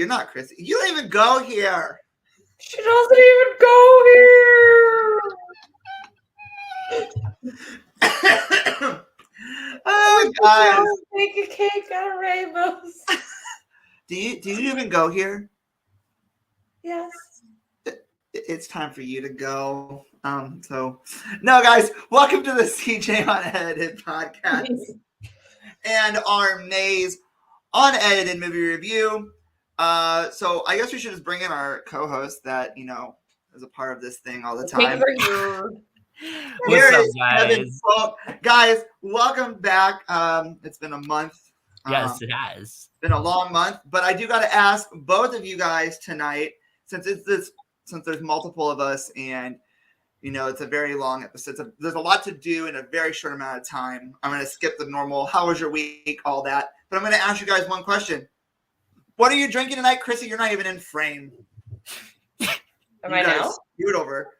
not, Chrissy. You don't even go here. She doesn't even go here. Oh, guys. Make a cake out of rainbows. Do you even go here? Yes. It's time for you to go. No, guys, welcome to the CJ Unedited podcast and our May's Unedited movie review. So I guess we should just bring in our co-host that, is a part of this thing all the time. What's up, guys? Guys, welcome back. It's been a month. Yes, it has. It's been a long month, but I do got to ask both of you guys tonight, since there's multiple of us and it's a very long episode. There's a lot to do in a very short amount of time. I'm going to skip the normal, how was your week, all that. But I'm going to ask you guys one question. What are you drinking tonight? Chrissy, you're not even in frame. Am I now? Scoot over.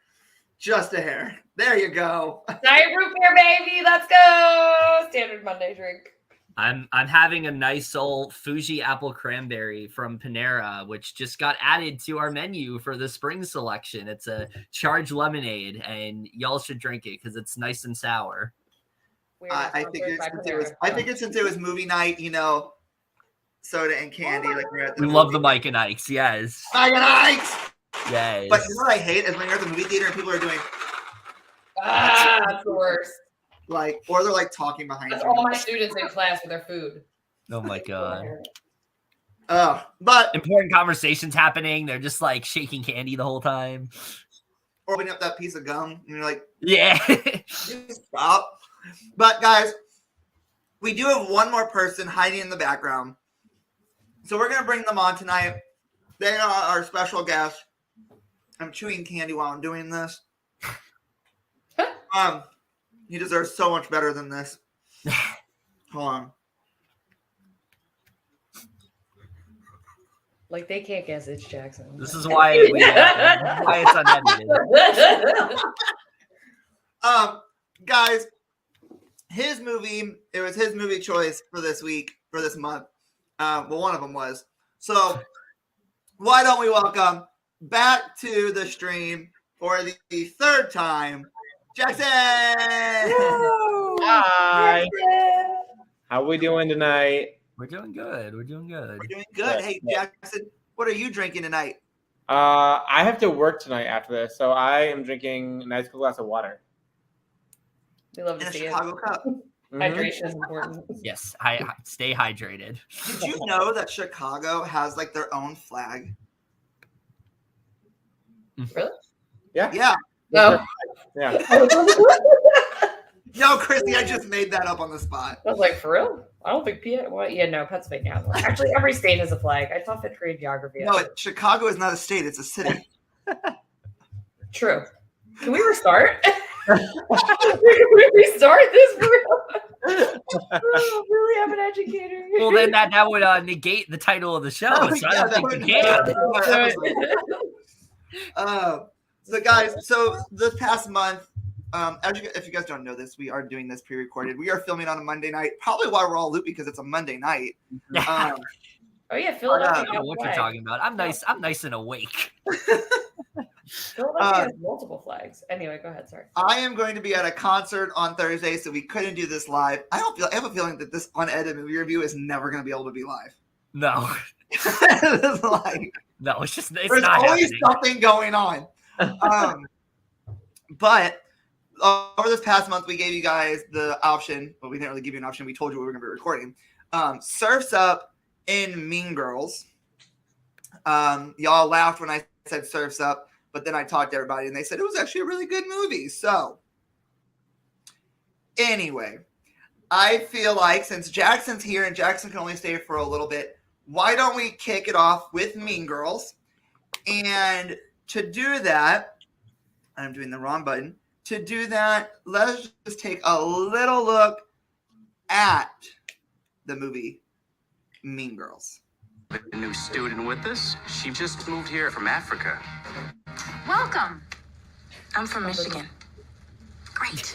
Just a hair. There you go. Diet root beer, baby. Let's go. Standard Monday drink. I'm having a nice old Fuji apple cranberry from Panera, which just got added to our menu for the spring selection. It's a charged lemonade, and y'all should drink it because it's nice and sour. I think since it was movie night, soda and candy. We love the Mike and Ike's, yes. Mike and Ike's! Yes. But you know what I hate is when you're at the movie theater and people are doing... that's the worst. Or they're talking behind That's you. all my students in class with their food. Oh my God. But important conversations happening. They're just shaking candy the whole time. Or opening up that piece of gum and you're like, yeah. Stop. But guys, we do have one more person hiding in the background. So we're going to bring them on tonight. They are our special guest. I'm chewing candy while I'm doing this. He deserves so much better than this. Hold on. They can't guess it's Jackson. This is why it's unedited. Guys, it was his movie choice for this week, for this month. One of them was. So why don't we welcome back to the stream for the third time, Jaxson! Hi. How are we doing tonight? We're doing good. We're doing good. Hey, Jaxson, what are you drinking tonight? I have to work tonight after this, so I am drinking a nice glass of water. We love to see Chicago it. cup. Hydration is important. Yes, stay hydrated. Did you know that Chicago has their own flag? Really? Yeah. Yeah. No. Yeah. No, Chrissy, I just made that up on the spot. I was like, for real? I don't think Pennsylvania has one. Actually, every state has a flag. I taught fifth grade geography. No, Chicago is not a state; it's a city. True. Can we restart? Can we restart this for real? Really, I'm an educator. Well, then that would negate the title of the show. So I don't think we can. So guys, this past month, if you guys don't know this, we are doing this pre-recorded. We are filming on a Monday night, probably while we're all loopy because it's a Monday night. Oh yeah, Philadelphia. I don't know what you're talking about. I'm nice and awake. Philadelphia has multiple flags. Anyway, go ahead. Sorry. I am going to be at a concert on Thursday, so we couldn't do this live. I have a feeling that this unedited movie review is never going to be able to be live. No. No, it's there's not always happening. something going on. But over this past month, we gave you guys the option, but we didn't really give you an option. We told you we were going to be recording. Surf's Up in Mean Girls. Y'all laughed when I said Surf's Up, but then I talked to everybody and they said it was actually a really good movie. So anyway, I feel like since Jackson's here and Jackson can only stay for a little bit, why don't we kick it off with Mean Girls? And to do that, I'm doing the wrong button. To do that, let's just take a little look at the movie Mean Girls. A new student with us. She just moved here from Africa. Welcome. I'm from Michigan. Great.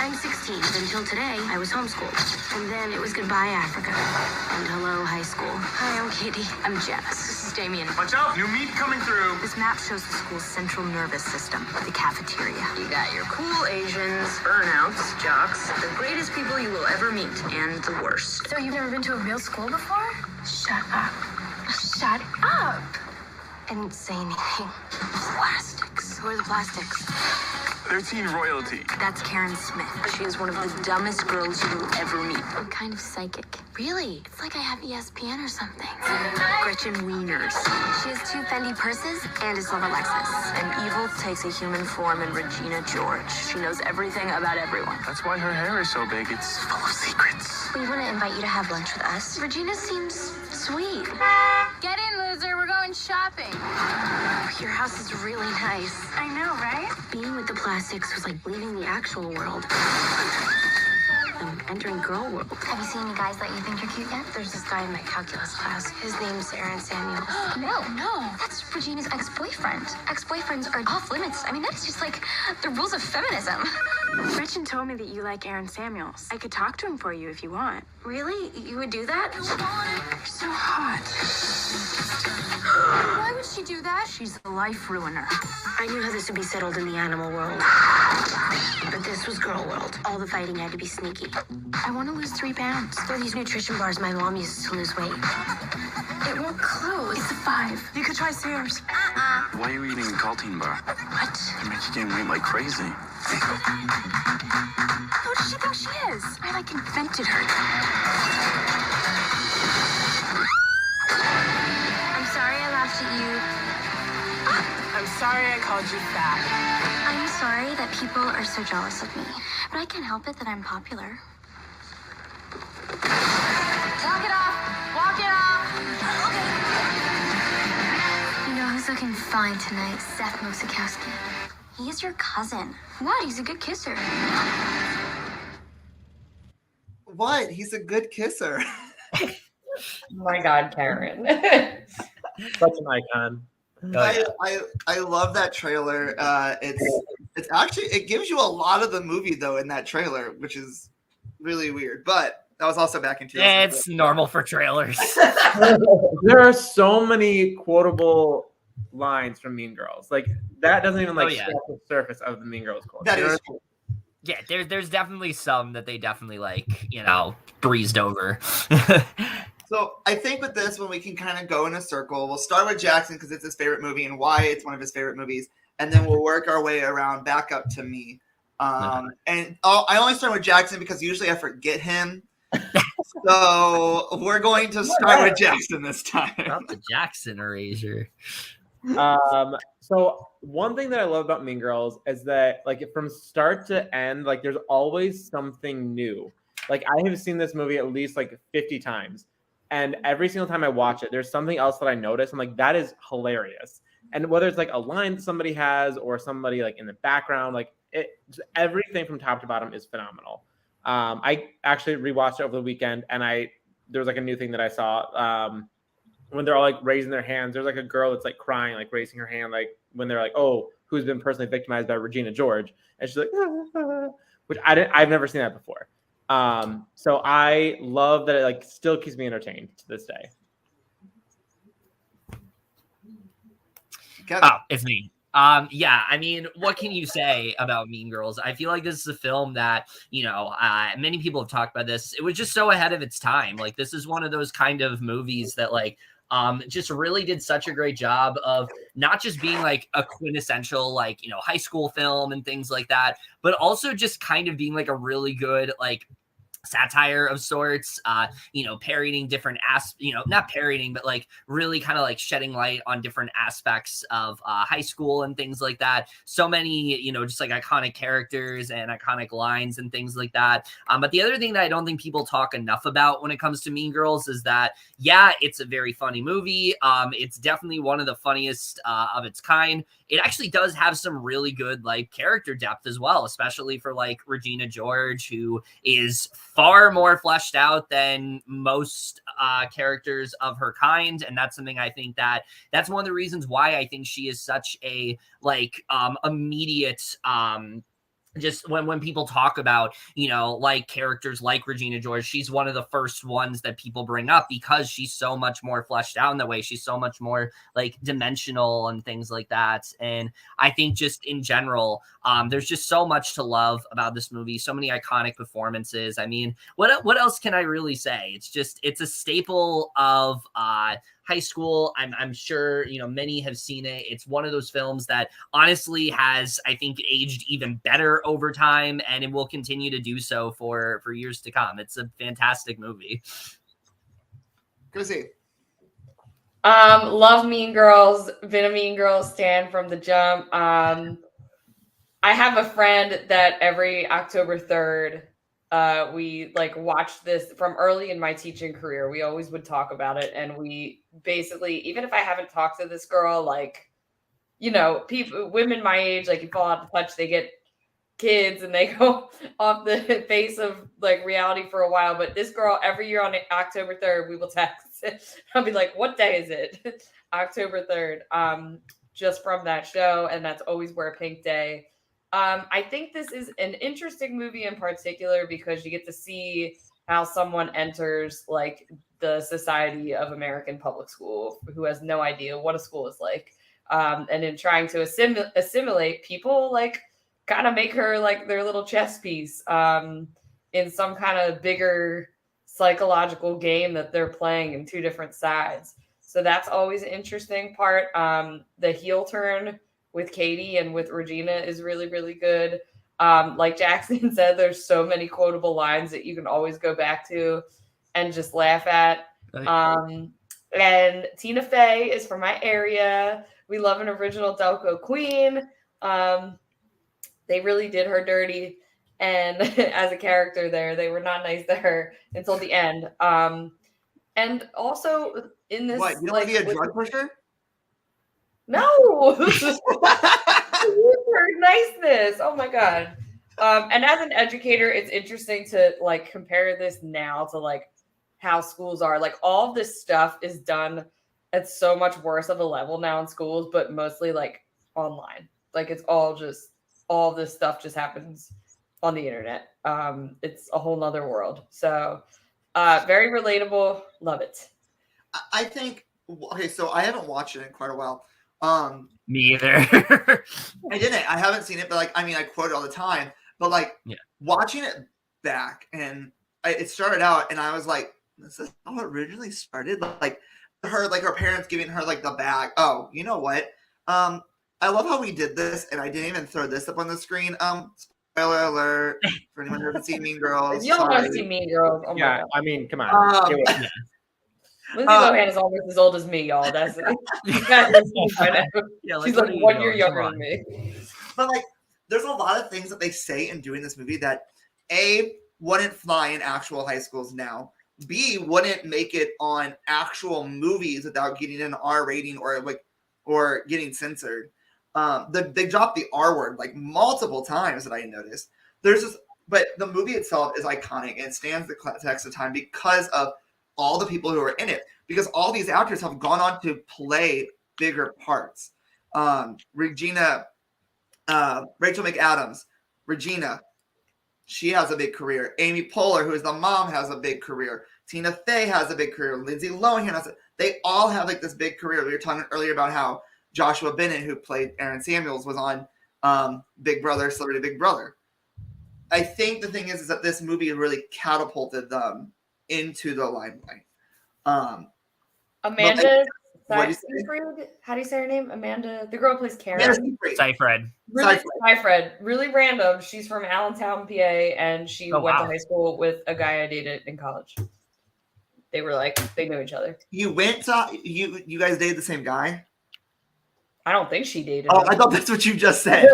I'm 16. Until today, I was homeschooled. And then it was goodbye, Africa. And hello, high school. Hi, I'm Katie. I'm Jess. This is Damien. Watch out, new meat coming through. This map shows the school's central nervous system, the cafeteria. You got your cool Asians, burnouts, jocks, the greatest people you will ever meet, and the worst. So you've never been to a real school before? Shut up. Shut up. I didn't say anything. Plastics. Who are the plastics? They're teen royalty. That's Karen Smith. She is one of the dumbest girls you will ever meet. I'm kind of psychic. Really? It's like I have ESPN or something. Gretchen Wieners. She has 2 Fendi purses and a silver Lexus. And evil takes a human form in Regina George. She knows everything about everyone. That's why her hair is so big. It's full of secrets. We want to invite you to have lunch with us. Regina seems sweet. Get in, loser. We're going shopping. Your house is really nice. I know, right? Being with the plastics was like leaving the actual world. I'm entering girl world. Have you seen any guys that you think are cute yet? There's this guy in my calculus class. His name's Aaron Samuels. No. That's Regina's ex-boyfriend. Ex-boyfriends are off limits. I mean, that is just like the rules of feminism. Gretchen told me that you like Aaron Samuels. I could talk to him for you if you want. Really? You would do that? You're so hot. Why would she do that? She's a life ruiner. I knew how this would be settled in the animal world. But this was girl world. All the fighting had to be sneaky. I want to lose 3 pounds. They're these nutrition bars my mom uses to lose weight. It won't close. It's a 5. You could try Sears. Why are you eating a Caltine bar? What? They make you gain weight like crazy. Who does she think she is? I like invented her. I'm sorry I laughed at you. I'm sorry I called you fat. I'm sorry that people are so jealous of me. But I can't help it that I'm popular. Walk it off. Walk it off. You know who's looking fine tonight? Seth Mosikowski. He is your cousin. What? He's a good kisser. What? He's a good kisser. Oh my God, Karen. Such an icon. I love that trailer. It's actually, it gives you a lot of the movie though in that trailer, which is really weird. But that was also back in 2000. It's normal for trailers. There are so many quotable lines from Mean Girls. Like that doesn't even like scratch the surface of the Mean Girls quote. That You know is what Yeah, there's definitely some that they definitely like, breezed over. So I think with this one, we can kind of go in a circle. We'll start with Jaxson because it's his favorite movie and why it's one of his favorite movies. And then we'll work our way around back up to me. And I only start with Jaxson because usually I forget him. So we're going to start with Jaxson this time. Not the Jackson erasure. So one thing that I love about Mean Girls is that like from start to end, like there's always something new. Like I have seen this movie at least like 50 times. And every single time I watch it, there's something else that I notice. I'm like, that is hilarious. And whether it's like a line that somebody has or somebody like in the background, like everything from top to bottom is phenomenal. I actually rewatched it over the weekend, and there was like a new thing that I saw when they're all like raising their hands. There's like a girl that's like crying, like raising her hand, like when they're like, "Oh, who's been personally victimized by Regina George?" And she's like, which I've never seen that before. So I love that it like still keeps me entertained to this day. Kevin. Oh, it's me. Yeah, I mean, what can you say about Mean Girls? I feel like this is a film that, many people have talked about this. It was just so ahead of its time. Like, this is one of those kind of movies that, like, just really did such a great job of not just being like a quintessential, like, high school film and things like that, but also just kind of being like a really good, like, satire of sorts, parodying different not parodying, but like really kind of like shedding light on different aspects of high school and things like that. So many, just like iconic characters and iconic lines and things like that. But the other thing that I don't think people talk enough about when it comes to Mean Girls is that, yeah, it's a very funny movie. It's definitely one of the funniest of its kind. It actually does have some really good like character depth as well, especially for like Regina George, who is far more fleshed out than most characters of her kind. And that's something I think that's one of the reasons why I think she is such a like immediate just when people talk about, like characters like Regina George, she's one of the first ones that people bring up because she's so much more fleshed out in the way. She's so much more like dimensional and things like that. And I think just in general, there's just so much to love about this movie. So many iconic performances. I mean, what else can I really say? It's a staple of high school. I'm sure, many have seen it. It's one of those films that honestly has, I think, aged even better over time, and it will continue to do so for years to come. It's a fantastic movie. Chrissy. Love Mean Girls. Been a Mean Girls stan from the jump. I have a friend that every October 3rd, we like watched this from early in my teaching career. We always would talk about it, and we basically, even if I haven't talked to this girl, like, people, women my age, like you fall out of touch, they get kids and they go off the face of like reality for a while. But this girl, every year on October 3rd, we will text. I'll be like, what day is it? October 3rd. Just from that show. And that's Always Wear Pink Day. I think this is an interesting movie in particular because you get to see how someone enters like the Society of American Public School who has no idea what a school is like. And in trying to assimilate people, like kind of make her like their little chess piece in some kind of bigger psychological game that they're playing in two different sides. So that's always an interesting part. The heel turn with Katie and with Regina is really, really good. Like Jaxson said, there's so many quotable lines that you can always go back to and just laugh at. And Tina Fey is from my area. We love an original Delco queen. They really did her dirty. And as a character there, they were not nice to her until the end. And also in this... What, you don't want to be a drug pusher? No! Her niceness. Oh my God. And as an educator, it's interesting to like compare this now to like how schools are. Like all of this stuff is done at so much worse of a level now in schools, but mostly like online. Like it's all this stuff just happens on the internet. It's a whole nother world. So very relatable. Love it. I think, okay, so I haven't watched it in quite a while. Me either. I didn't. I haven't seen it, but like, I mean, I quote it all the time. But like, watching it back, and it started out, and I was like, "This is how it originally started." Like her parents giving her like the bag. Oh, you know what? I love how we did this, and I didn't even throw this up on the screen. Spoiler alert for anyone who hasn't seen Mean Girls. You don't want to see Mean Girls. Oh yeah, my God. I mean, come on. Lindsay Lohan is almost as old as me, y'all. That's you guys she's like 1 year younger than me. But like, there's a lot of things that they say in doing this movie that A, wouldn't fly in actual high schools now. B, wouldn't make it on actual movies without getting an R rating or getting censored. They dropped the R word like multiple times that I noticed. But the movie itself is iconic and it stands the test of time because of all the people who are in it, because all these actors have gone on to play bigger parts. Rachel McAdams, Regina, she has a big career. Amy Poehler, who is the mom, has a big career. Tina Fey has a big career. Lindsay Lohan they all have like this big career. We were talking earlier about how Joshua Bennett, who played Aaron Samuels, was on Big Brother, Celebrity Big Brother. I think the thing is that this movie really catapulted them into the limelight. Amanda Seyfried? How do you say her name? Amanda, the girl who plays Karen. Seyfried. Seyfried. Really random. She's from Allentown, PA, and she went to high school with a guy I dated in college. They were like, they knew each other. You guys dated the same guy? I don't think she dated him. I thought that's what you just said.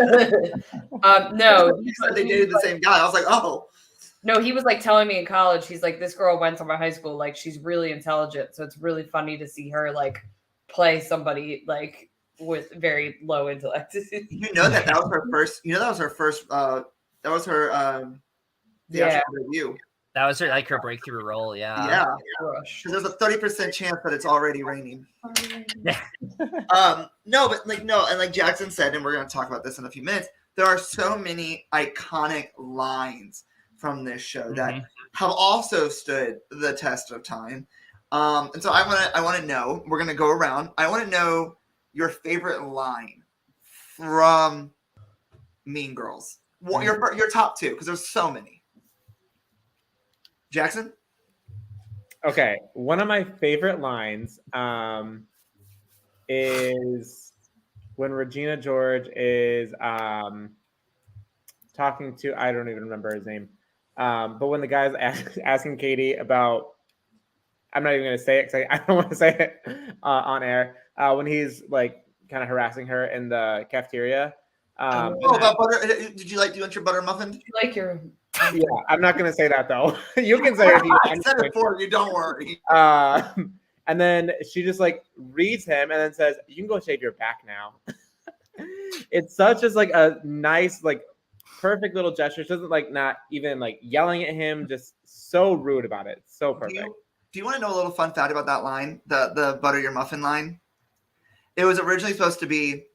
No. You said they dated the same guy. I was like, oh. No, he was like telling me in college, he's like, this girl went to my high school, like she's really intelligent. So it's really funny to see her like play somebody like with very low intellect. You know that was her first, that was her debut. That was her breakthrough role, yeah. Yeah. Because there's a 30% chance that it's already raining. No, but and like Jaxson said, and we're gonna talk about this in a few minutes, there are so many iconic lines from this show that Mhm. have also stood the test of time. And so I want to know. We're gonna go around. I want to know your favorite line from Mean Girls. Your top two, because there's so many. Jackson. Okay, one of my favorite lines is when Regina George is talking to, I don't even remember his name, but when the guy's asking Katie about, I'm not even going to say it because I don't want to say it on air, when he's like kind of harassing her in the cafeteria. About butter. Do you want your butter muffin? You like your Yeah, I'm not going to say that though. You can say it. If you, I said it for you. Don't worry. And then she just like reads him and then says, "You can go shave your back now." It's such as like a nice, like perfect little gesture. She doesn't like not even like yelling at him, just so rude about it. So perfect. Do you want to know a little fun fact about that line? The butter your muffin line? It was originally supposed to be,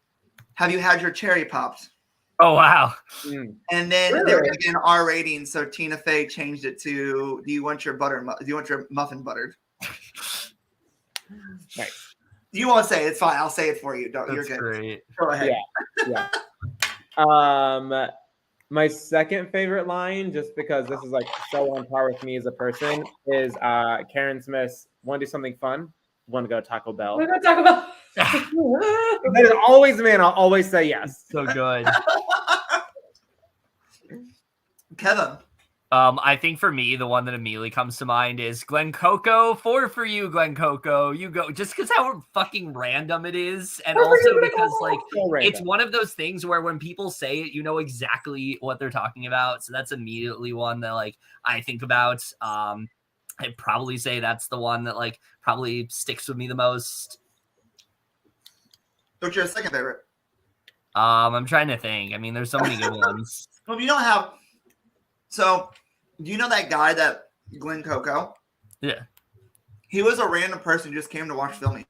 have you had your cherry popped? Oh wow. And then they were going to get an R rating, so Tina Fey changed it to, do you want your muffin buttered? Nice. You won't say it. It's fine. I'll say it for you. You're That's good. great. Go ahead. Yeah. My second favorite line, just because this is like so on par with me as a person, is Karen Smith's "Want to do something fun? Want to go to Taco Bell?" We're gonna talk about. That is always the man. I'll always say yes. So good. Kevin. I think for me, the one that immediately comes to mind is Glen Coco. 4 for you, Glen Coco. You go, just because how fucking random it is, and also because like it's one of those things where when people say it, you know exactly what they're talking about. So that's immediately one that like I think about. I'd probably say that's the one that like probably sticks with me the most. What's your second favorite? I'm trying to think. I mean, there's so many good ones. Well, if you don't have, so do you know that guy that Glen Coco? Yeah. He was a random person who just came to watch filming.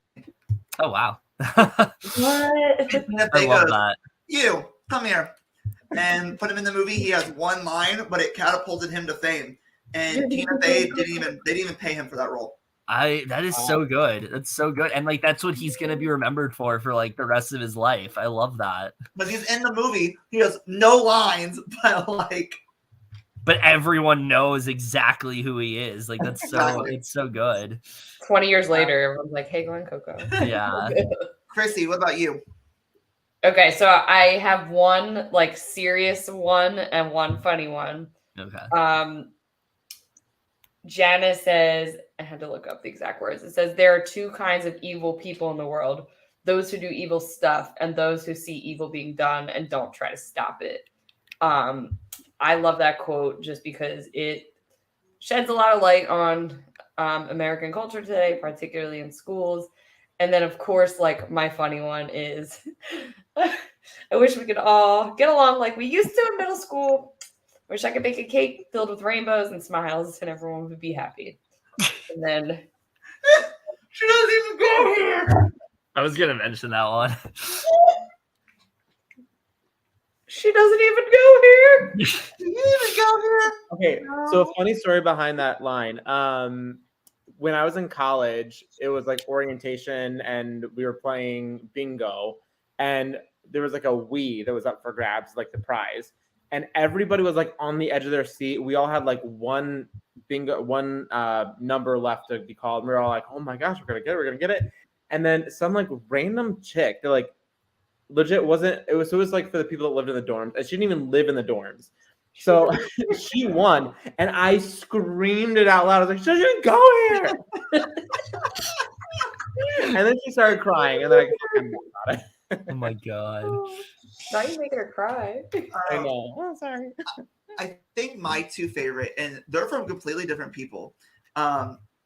Oh wow. What? I love that. You come here, and put him in the movie. He has one line, but it catapulted him to fame. And Tina Fey didn't even pay him for that role. That is so good. That's so good. And like that's what he's gonna be remembered for like the rest of his life. I love that. But he's in the movie. He has no lines, but everyone knows exactly who he is. Like that's Exactly. It's so good. 20 years later, everyone's like, "Hey, Glen Coco." Yeah. Chrissy, what about you? Okay, so I have one like serious one and one funny one. Okay. Janice says, I had to look up the exact words. It says there are two kinds of evil people in the world: those who do evil stuff and those who see evil being done and don't try to stop it. I love that quote just because it sheds a lot of light on American culture today, particularly in schools. And then, of course, like my funny one is, I wish we could all get along like we used to in middle school. Wish I could bake a cake filled with rainbows and smiles and everyone would be happy. And then she doesn't even go here. I was gonna mention that one. She doesn't even go here. She didn't even go here. Okay, so a funny story behind that line. When I was in college, it was like orientation and we were playing bingo, and there was like a Wii that was up for grabs, like the prize. And everybody was like on the edge of their seat. We all had like one number left to be called. We were all like, "Oh my gosh, we're gonna get it." And then some like random chick, they're like, legit wasn't. It was like for the people that lived in the dorms. And she didn't even live in the dorms. So she won, and I screamed it out loud. I was like, "She shouldn't go here!" And then she started crying, and then I fucking about it. Oh my god. Now you're making her cry. I know. Oh, sorry. I think my two favorite, and they're from completely different people,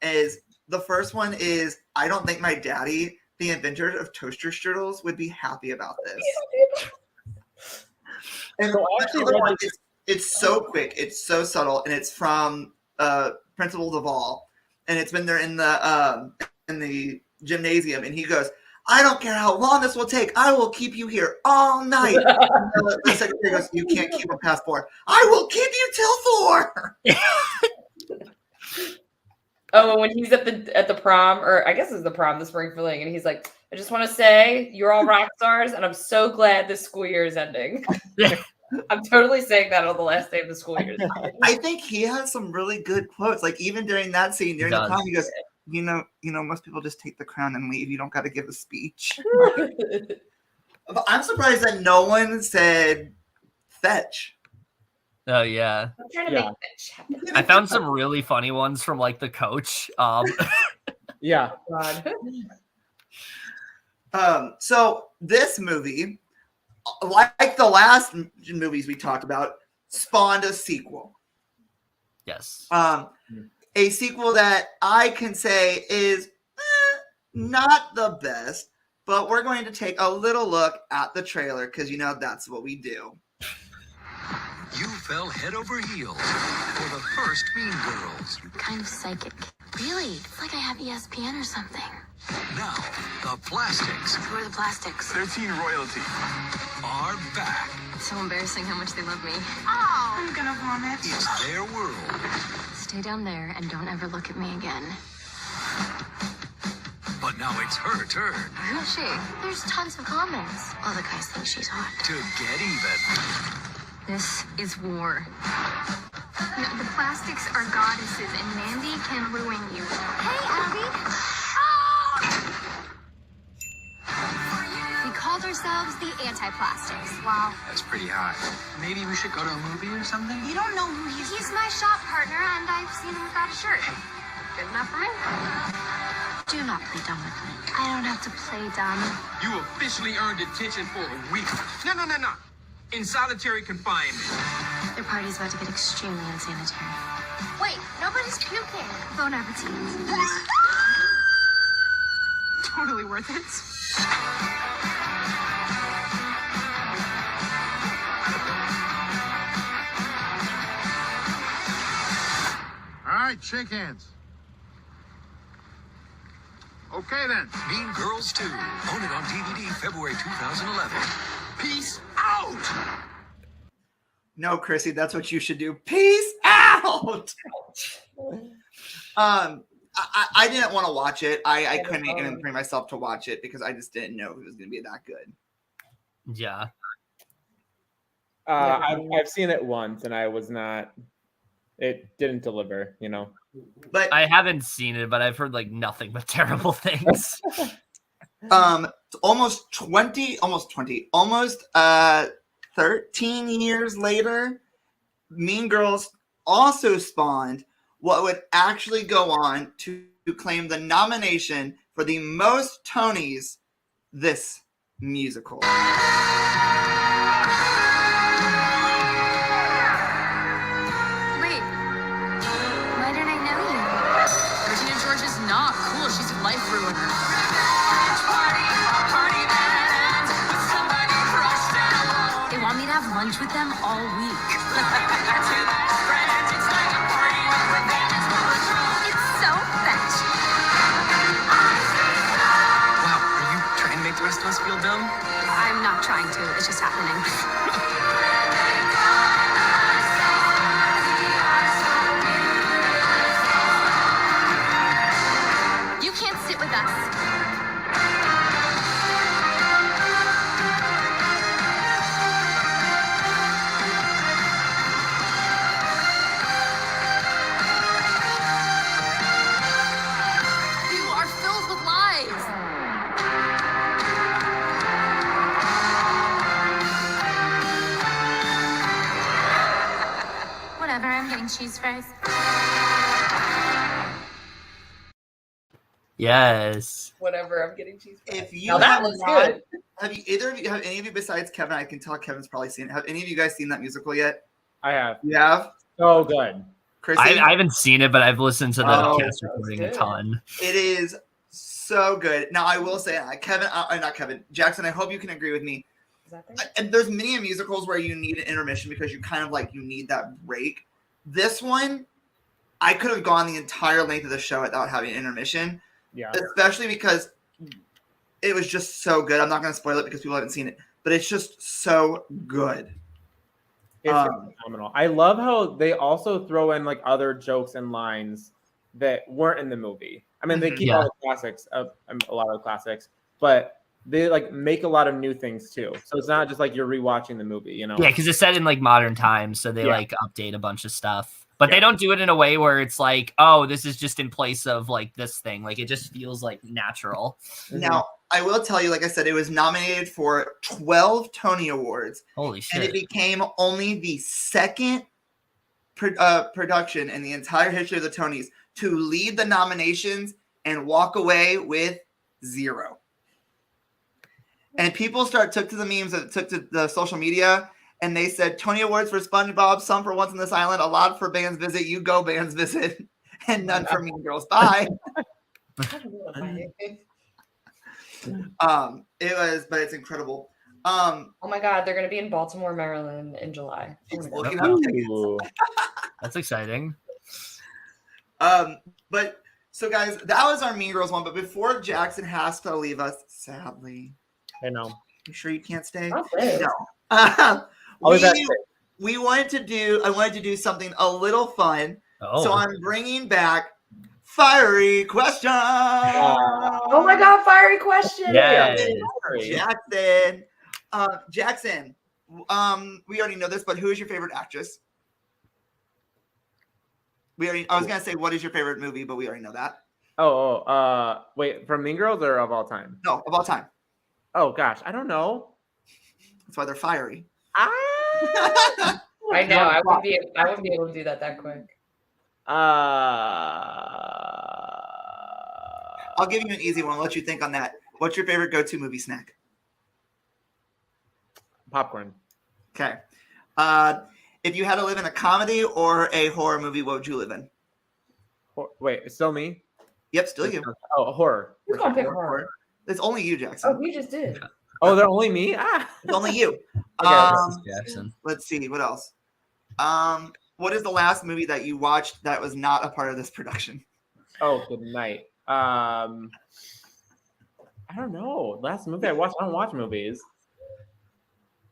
is the first one is, I don't think my daddy, the inventor of toaster strudels, would be happy about this. And So the actually, other one is, it's so quick, it's so subtle, and it's from Principal Duvall, and it's when they're in the gymnasium, and he goes, I don't care how long this will take. I will keep you here all night. The secretary goes, you can't keep him past 4. I will keep you till 4. Oh, when he's at the prom, or I guess it's the prom, the spring fling, and he's like, I just want to say you're all rock stars, and I'm so glad this school year is ending. I'm totally saying that on the last day of the school year. I think he has some really good quotes. Like even during that scene, during the prom, he goes, you know, most people just take the crown and leave. You don't got to give a speech. But I'm surprised that no one said fetch. Oh yeah. I'm trying to make fetch happen. I found some really funny ones from like the coach. Yeah. God. So this movie, like the last movies we talked about, spawned a sequel. Yes. A sequel that I can say is not the best, but we're going to take a little look at the trailer because that's what we do. You fell head over heels for the first Mean Girls. I'm kind of psychic. Really? It's like I have ESPN or something. Now, the Plastics Who are the Plastics? They're teen royalty. are back. It's so embarrassing how much they love me. Oh, I'm gonna vomit. It's their world. Stay down there and don't ever look at me again. But now it's her turn Who's she? There's tons of comments. All the guys think she's hot. to get even. This is war. No, the Plastics are goddesses, and Mandy can ruin you. Hey, Abby! We called ourselves the Anti-Plastics. Wow. That's pretty hot. Maybe we should go to a movie or something? You don't know who he is. He's my shop partner, and I've seen him without a shirt. Good enough for me? Do not play dumb with me. I don't have to play dumb. You officially earned detention for a week. No. In solitary confinement. Their party's about to get extremely unsanitary. Wait, nobody's puking. Bon appetit. Totally worth it. All right, shake hands. Okay then. Mean Girls 2. Own it on DVD February 2011. Peace out! No, Chrissy, that's what you should do. Peace out. I didn't want to watch it. I couldn't even bring myself to watch it because I just didn't know it was going to be that good. Yeah. I've seen it once and I was not. It didn't deliver, But I haven't seen it, but I've heard like nothing but terrible things. almost 13 years later, Mean Girls also spawned what would actually go on to claim the nomination for the most Tonys this musical. Wait, why did I know you? Regina George is not cool. She's a life ruiner. They want me to have lunch with them all week. It's so fetch. Wow, are you trying to make the rest of us feel dumb? I'm not trying to. It's just happening. You can't sit with us. You are filled with lies. Whatever, I'm getting cheese fries. Yes. Whatever, I'm getting cheese fries. If you Now that have looks not- good. have any of you besides Kevin? I can tell Kevin's probably seen it. Have any of you guys seen that musical yet? I have. You have? So good. Chrissy? I haven't seen it, but I've listened to the Oh, cast recording a ton. It is so good. Now I will say, not Kevin, Jackson. I hope you can agree with me. Is that there? And there's many musicals where you need an intermission because you kind of you need that break. This one, I could have gone the entire length of the show without having an intermission, Yeah. especially because it was just so good. I'm not going to spoil it because people haven't seen it, but it's just so good. It's phenomenal. I love how they also throw in like other jokes and lines that weren't in the movie. I mean, they keep all the classics, a lot of the classics, but they like make a lot of new things too. So it's not just like you're rewatching the movie, you know? Yeah, because it's set in like modern times, so they like update a bunch of stuff. But they don't do it in a way where it's like, oh, this is just in place of like this thing. Like it just feels like natural. Now, I will tell you, like I said, it was nominated for 12 Tony Awards. Holy shit. And it became only the second production in the entire history of the Tonys to lead the nominations and walk away with 0. And people took to the memes, took to the social media, and they said, Tony Awards for SpongeBob, some for Once on This Island, a lot for Band's Visit, you go Band's Visit, and none for Mean Girls. Bye. But it's incredible. Oh my God, they're going to be in Baltimore, Maryland in July. Looking up tickets. That's exciting. But so guys, that was our Mean Girls one. But before Jaxson has to leave us, sadly, I know. You sure you can't stay? No. We wanted to do. I wanted to do something a little fun. So I'm bringing back fiery question. Oh my God, fiery question. Yeah. Jaxson. Jaxson. We already know this, but who is your favorite actress? I was gonna say what is your favorite movie, but we already know that. Wait, from Mean Girls or of all time? No, of all time. Oh gosh, I don't know. That's why they're fiery. I know. I wouldn't be able to do that quick. I'll give you an easy one. I'll let you think on that. What's your favorite go-to movie snack? Popcorn. Okay. If you had to live in a comedy or a horror movie, what would you live in? Wait, it's still me? Yep, still you. Oh, horror. Who's gonna pick horror? It's only you, Jaxson. Oh, we just did. Oh, they're only me? It's only you. Jaxson. Let's see. What else? What is the last movie that you watched that was not a part of this production? Oh, good night. I don't know. Last movie I watched. I don't watch movies.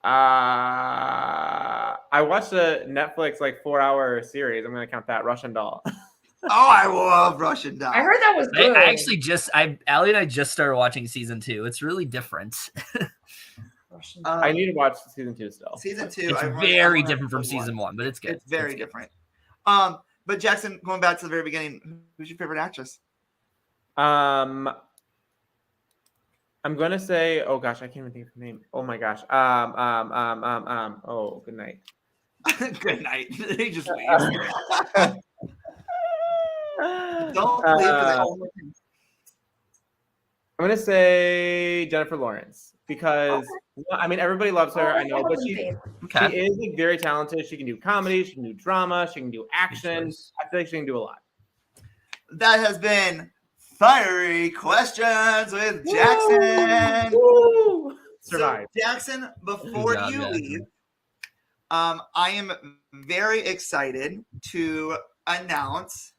I watched a Netflix 4-hour series. I'm gonna count that. Russian Doll. Oh, I love Russian Doll. I heard that was good. I actually Allie and I just started watching season 2. It's really different. I need to watch season 2 still. Season 2. It's very different from season 1, but it's good. It's very different. But Jaxson, going back to the very beginning, who's your favorite actress? I'm gonna say, oh gosh, I can't even think of her name. Oh my gosh. Oh, good night. Good night. He just leaves. Don't leave. I'm gonna say Jennifer Lawrence because I mean everybody loves her. I know, but she is very talented. She can do comedy, she can do drama, she can do action. I feel like she can do a lot. That has been Fiery Questions with Jaxson. Survive. So, Jaxson, before you leave, I am very excited to announce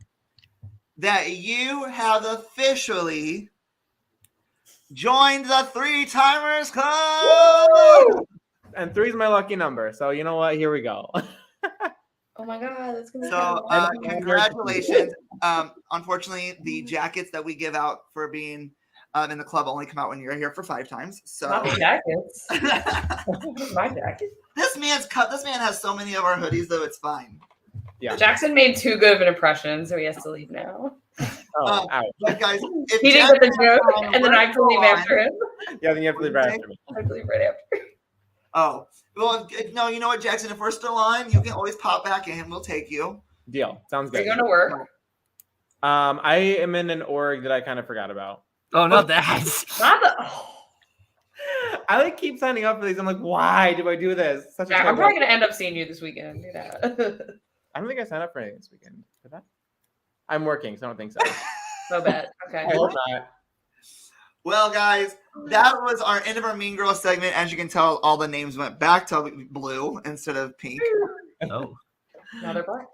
that you have officially joined the Three Timers Club. Woo! And 3 is my lucky number. So you know what? Here we go. Oh my God, that's gonna be so congratulations. Unfortunately, the jackets that we give out for being in the club only come out when you're here for 5 times. So not the jackets. My jacket. This man has so many of our hoodies, though it's fine. Yeah. Jaxson made too good of an impression, so he has to leave now. Oh, but guys, if he didn't get the joke, and then I have to leave after him. Yeah, then you have to leave right after me. I have to leave right after. Oh, well, no, you know what, Jaxson? If we're still on, you can always pop back in. We'll take you. Deal. Sounds good. Are you going to work? I am in an org that I kind of forgot about. Oh, not that. I keep signing up for these. I'm like, why do I do this? I'm probably going to end up seeing you this weekend. I don't think I signed up for anything this weekend. Did I? I'm working, so I don't think so. So bad. Okay. I hope not. Well, guys, that was our end of our Mean Girls segment. As you can tell, all the names went back to blue instead of pink. Oh. Now they're black.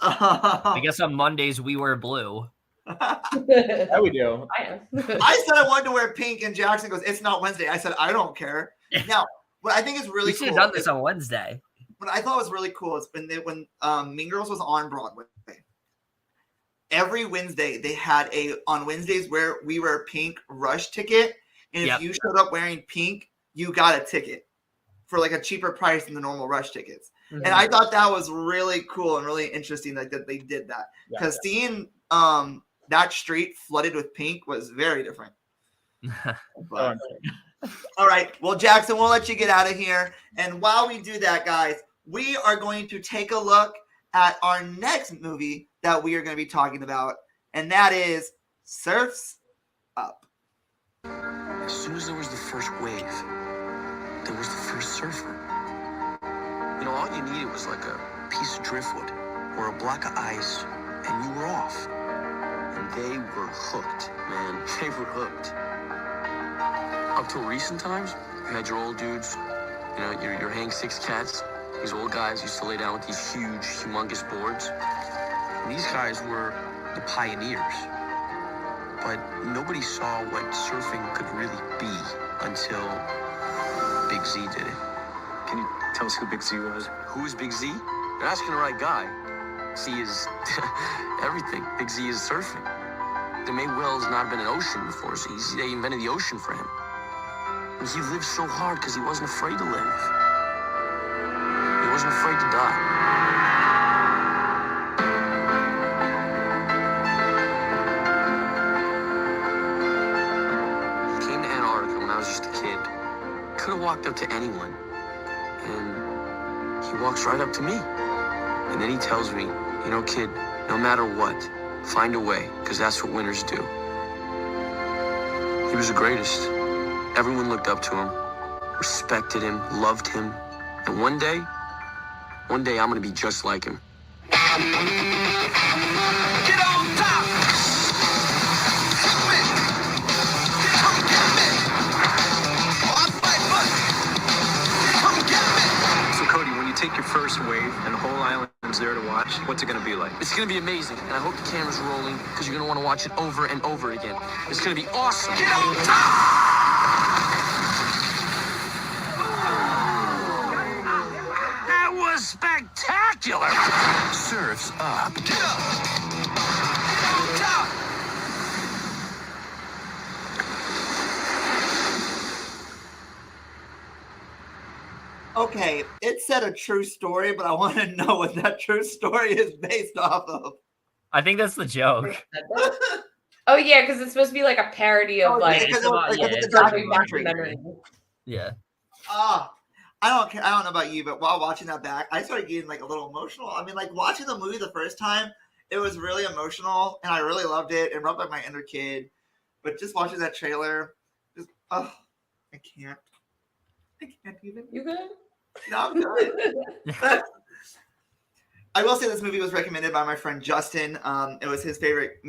I guess on Mondays we wear blue. Yeah, we do. I am. I said I wanted to wear pink, and Jaxson goes, "It's not Wednesday." I said, "I don't care." Now, what I think is really We should cool. have done this on Wednesday. What I thought was really cool is when Mean Girls was on Broadway. Every Wednesday they had on Wednesdays where we wear pink rush ticket, and if you showed up wearing pink, you got a ticket for like a cheaper price than the normal rush tickets. Mm-hmm. And I thought that was really cool and really interesting, like that they did that, because seeing that street flooded with pink was very different. But, all right, well, Jaxson, we'll let you get out of here, and while we do that, guys, we are going to take a look at our next movie that we are going to be talking about, and that is Surf's Up. As soon as there was the first wave, there was the first surfer. You know, all you needed was like a piece of driftwood or a block of ice, and you were off. And they were hooked, man. They were hooked. Up till recent times, you had your old dudes, you know, your Hang Six Cats. These old guys used to lay down with these huge, humongous boards. And these guys were the pioneers. But nobody saw what surfing could really be until Big Z did it. Can you tell us who Big Z was? Who is Big Z? You're asking the right guy. Z is everything. Big Z is surfing. There may well has not been an ocean before, so they invented the ocean for him. And he lived so hard because he wasn't afraid to live. He wasn't afraid to die. He came to Antarctica when I was just a kid. Could have walked up to anyone. And he walks right up to me. And then he tells me, you know, kid, no matter what, find a way, because that's what winners do. He was the greatest. Everyone looked up to him, respected him, loved him. And one day I'm gonna be just like him. Get on top! Hit me! Come get me! I'll fight back! Come get me! So Cody, when you take your first wave and the whole island's there to watch, what's it gonna be like? It's gonna be amazing, and I hope the camera's rolling, because you're gonna want to watch it over and over again. It's gonna be awesome. Get on top! That was spectacular! Surf's Up. Get up! Get on top! Okay, it said a true story, but I want to know what that true story is based off of. I think that's the joke. Oh yeah, because it's supposed to be like a parody of it's a documentary. Yeah. I don't care. I don't know about you, but while watching that back, I started getting like a little emotional. I mean, like watching the movie the first time, it was really emotional, and I really loved it. It brought back my inner kid. But just watching that trailer, I can't. I can't even. You good? No, I'm good. I will say this movie was recommended by my friend Justin. It was his favorite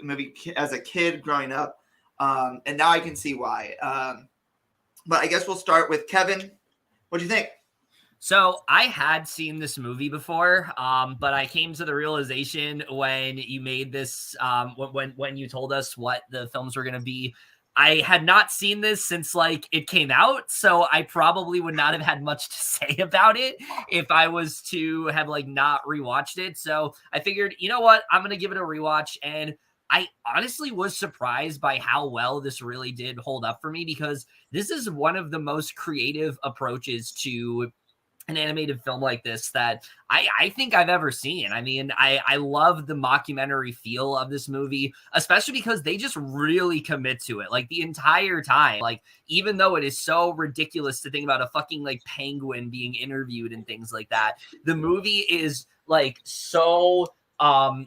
movie as a kid growing up, and now I can see why. But I guess we'll start with Kevin. What do you think? So I had seen this movie before, but I came to the realization when you made this, when you told us what the films were going to be. I had not seen this since like it came out, so I probably would not have had much to say about it if I was to have like not rewatched it. So I figured, you know what, I'm gonna give it a rewatch, and I honestly was surprised by how well this really did hold up for me, because this is one of the most creative approaches to an animated film like this that I think I've ever seen. I mean, I love the mockumentary feel of this movie, especially because they just really commit to it. Like the entire time, like even though it is so ridiculous to think about a fucking like penguin being interviewed and things like that, the movie is like so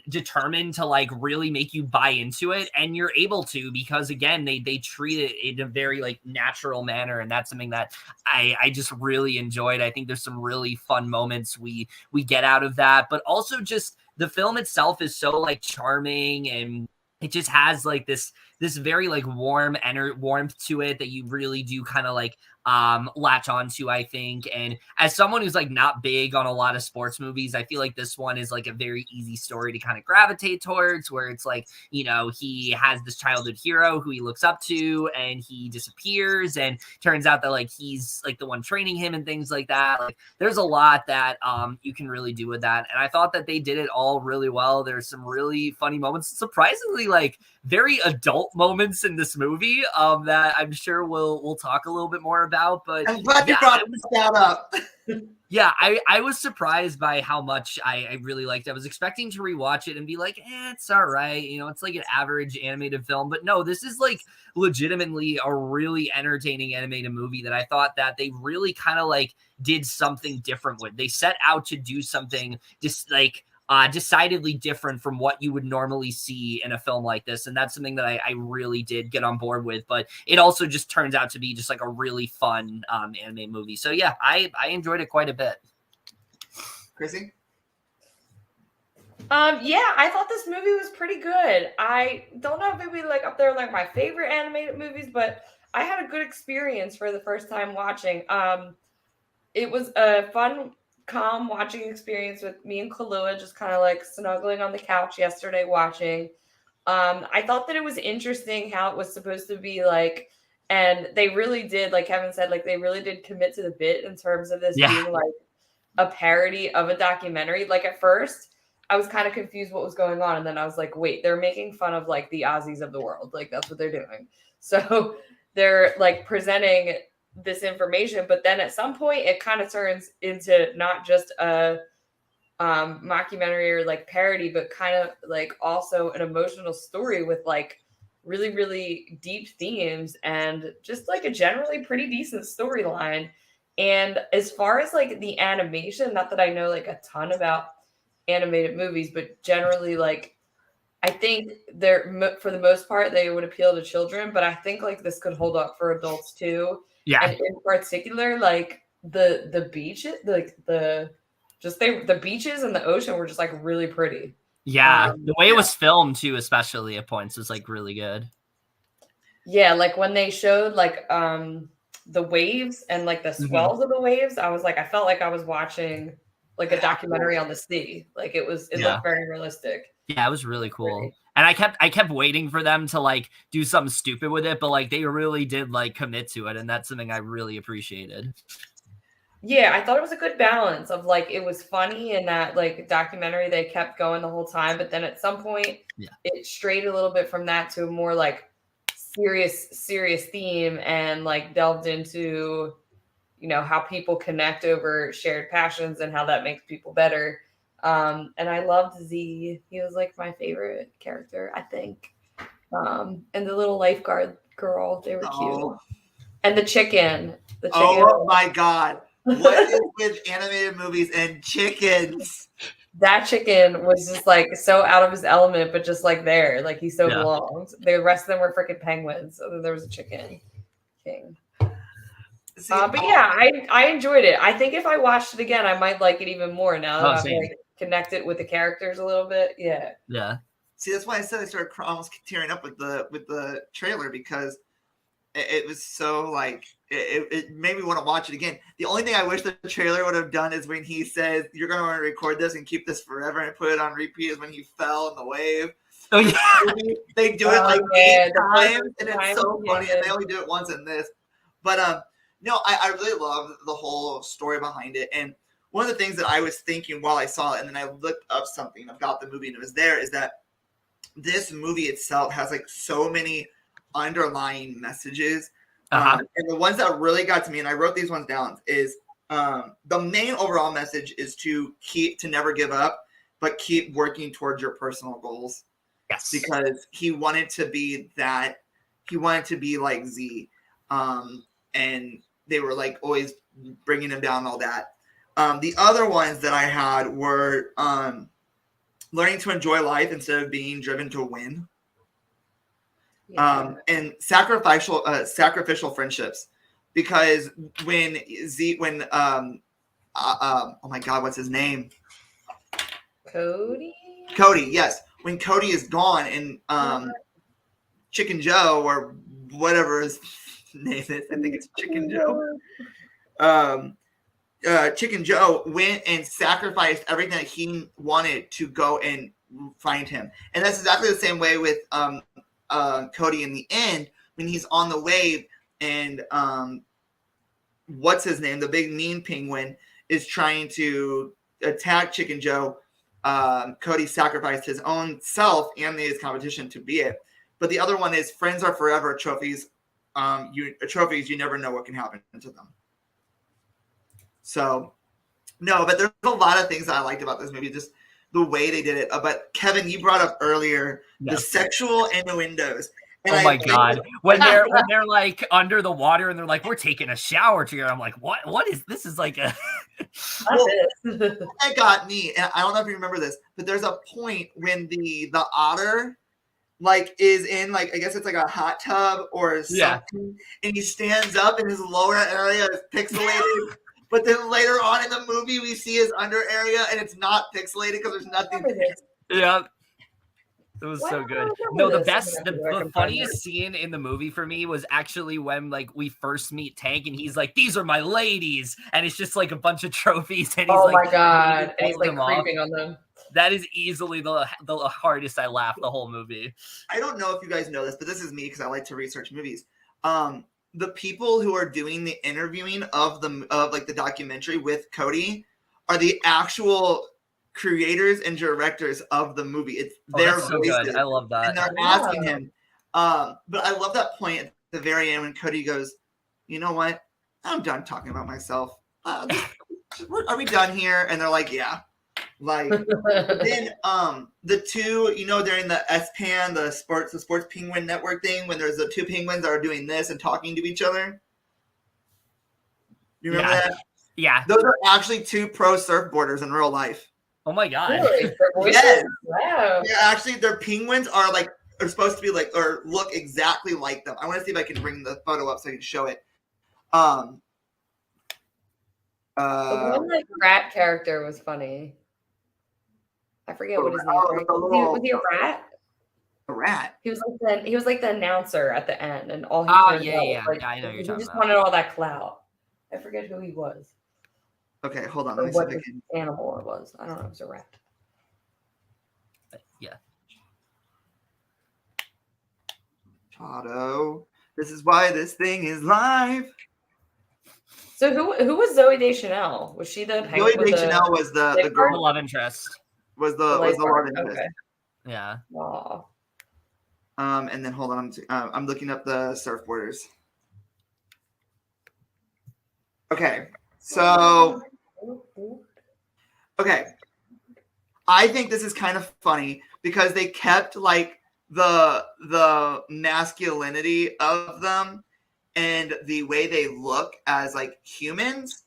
determined to like really make you buy into it, and you're able to, because again they treat it in a very like natural manner, and that's something that I just really enjoyed. I think there's some really fun moments we get out of that, but also just the film itself is so like charming, and it just has like this very like warmth to it that you really do kind of like latch onto, I think. And as someone who's like not big on a lot of sports movies, I feel like this one is like a very easy story to kind of gravitate towards, where it's like, you know, he has this childhood hero who he looks up to and he disappears, and turns out that like he's like the one training him and things like that. Like there's a lot that you can really do with that. And I thought that they did it all really well. There's some really funny moments, surprisingly like very adult moments in this movie that I'm sure we'll talk a little bit more about. But I'm glad you brought that up. Yeah, I was surprised by how much I really liked it. I was expecting to rewatch it and be like, it's all right. You know, it's like an average animated film. But no, this is like legitimately a really entertaining animated movie that I thought that they really kind of like did something different with. They set out to do something just like decidedly different from what you would normally see in a film like this. And that's something that I really did get on board with. But it also just turns out to be just like a really fun anime movie. So yeah, I enjoyed it quite a bit. Chrissy? Yeah, I thought this movie was pretty good. I don't know if it would be like up there like my favorite animated movies, but I had a good experience for the first time watching. It was a fun, calm watching experience with me and Kahlua just kind of like snuggling on the couch yesterday watching. I thought that it was interesting how it was supposed to be like, and they really did, like Kevin said, like they really did commit to the bit in terms of this being like a parody of a documentary. Like at first I was kind of confused what was going on. And then I was like, wait, they're making fun of like the Aussies of the world. Like that's what they're doing. So they're like presenting this information, but then at some point it kind of turns into not just a mockumentary or like parody, but kind of like also an emotional story with like really, really deep themes and just like a generally pretty decent storyline. And as far as like the animation, not that I know like a ton about animated movies, but generally like I think they're for the most part they would appeal to children, but I think like this could hold up for adults too. Yeah. And in particular, like the beaches, like the beaches and the ocean were just like really pretty. Yeah, the way it was filmed too, especially at points, was like really good. Yeah, like when they showed like the waves and like the swells of the waves, I was like, I felt like I was watching like a documentary on the sea. Like it looked very realistic. Yeah, it was really cool. And I kept waiting for them to like do something stupid with it, but like they really did like commit to it, and that's something I really appreciated. Yeah, I thought it was a good balance of like it was funny in that like documentary they kept going the whole time, but then at some point it strayed a little bit from that to a more like serious theme and like delved into, you know, how people connect over shared passions and how that makes people better. And I loved Z. He was like my favorite character, I think. And the little lifeguard girl, they were cute. And the chicken. Oh my God. What is with animated movies and chickens? That chicken was just like so out of his element, but just like there, like he so belonged. The rest of them were freaking penguins. So there was a chicken king. But yeah, I enjoyed it. I think if I watched it again, I might like it even more now that I'm like connected with the characters a little bit. Yeah. Yeah. See, that's why I said I started almost tearing up with the trailer, because it was so like it made me want to watch it again. The only thing I wish the trailer would have done is when he says you're going to want to record this and keep this forever and put it on repeat, is when he fell in the wave. Oh yeah, they do it like 8 times, and it's so funny. And they only do it once in this, but no, I really love the whole story behind it. And one of the things that I was thinking while I saw it, and then I looked up something about the movie and it was there, is that this movie itself has like so many underlying messages. And the ones that really got to me, and I wrote these ones down, is the main overall message is to never give up, but keep working towards your personal goals. Yes. Because he wanted to be like Z. And they were like always bringing him down, all that. The other ones that I had were learning to enjoy life instead of being driven to win. And sacrificial friendships, because when oh my God, what's his name? Cody, yes. When Cody is gone and Chicken Joe or whatever his name this. I think it's Chicken Joe. Chicken Joe went and sacrificed everything that he wanted to go and find him. And that's exactly the same way with Cody in the end when he's on the wave and what's his name? The big mean penguin is trying to attack Chicken Joe. Cody sacrificed his own self and his competition to be it. But the other one is friends are forever trophies. You never know what can happen to them. So, no, but there's a lot of things that I liked about this movie, just the way they did it. But Kevin, you brought up earlier the sexual innuendos. And oh my God. When they're like under the water and they're like, we're taking a shower together. I'm like, what is this? Is like a that got me. And I don't know if you remember this, but there's a point when the otter like is in like I guess it's like a hot tub or something, and he stands up and his lower area is pixelated. But then later on in the movie, we see his under area, and it's not pixelated because there's nothing. Yeah, it was so good. No, the funniest scene in the movie for me was actually when like we first meet Tank, and he's like, "These are my ladies," and it's just like a bunch of trophies, and he's my God, and he's like creeping on them. That is easily the hardest I laughed the whole movie. I don't know if you guys know this, but this is me because I like to research movies. The people who are doing the interviewing of the documentary with Cody are the actual creators and directors of the movie. It's their so good. I love that. And they're asking him. But I love that point at the very end when Cody goes, "You know what? I'm done talking about myself. Are we done here?" And they're like, "Yeah." Like then the two, during the S-Pan, the sports penguin network thing, when there's the two penguins that are doing this and talking to each other. You remember that? Yeah. Those are actually two pro surfboarders in real life. Oh my God. Really? Yes. Wow. Yeah, actually their penguins are supposed to be like or look exactly like them. I want to see if I can bring the photo up so I can show it. The one rat character was funny. I forget what his name was. Was he a rat? A rat. He was like the announcer at the end, and all he yeah, like, I know you're he talking just about. wanted all that clout. I forget who he was. Okay, hold on. Or Let me see what if I can. animal it was. I don't know. It was a rat. Yeah. Chato. This is why this thing is live. So who was Zoe Deschanel? Was she the Zoe Deschanel was the girl. The love interest. Was the love interest. Okay. Yeah. Wow. And then hold on, I'm looking up the surfboarders. Okay, so I think this is kind of funny because they kept like the masculinity of them and the way they look as like humans